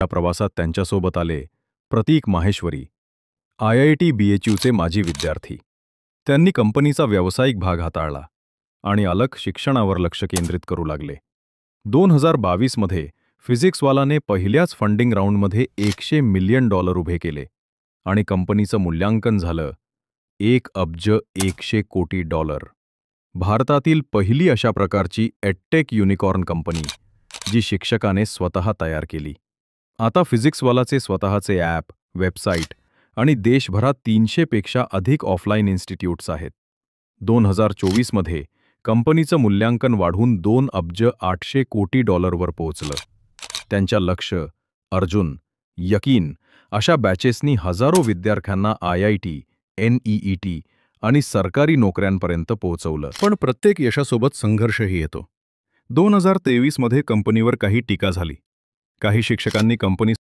या प्रवासात त्यांच्यासोबत आले प्रतीक माहेश्वरी, IIT BHUचे माजी विद्यार्थी. त्यांनी कंपनीचा व्यावसायिक भाग हाताळला आणि अलग शिक्षणावर लक्ष केंद्रित करू लागले. 2022 मध्ये फिजिक्सवालाने पहिल्याच फंडिंग राऊंडमध्ये $100 मिलियन उभे केले आणि कंपनीचं मूल्यांकन झालं $1,100,00,000. भारतातील पहिली अशा प्रकारची एडटेक युनिकॉर्न कंपनी जी शिक्षकाने स्वतः तयार केली. आता फिजिक्सवालाचे स्वतःचे ॲप, वेबसाईट आणि देशभरात 300 पेक्षा अधिक ऑफलाईन इन्स्टिट्यूट्स आहेत. 2024 मध्ये कंपनीचं मूल्यांकन वाढून $2,800,00,000 वर पोहोचलं. त्यांच्या लक्ष, अर्जुन, यकीन अशा बॅचेसनी हजारो विद्यार्थ्यांना IIT, NEET आणि सरकारी नोकऱ्यांपर्यंत पोहोचवलं. पण प्रत्येक यशासोबत संघर्षही येतो. 2023 मध्ये कंपनीवर काही टीका झाली. काही शिक्षकांनी कंपनी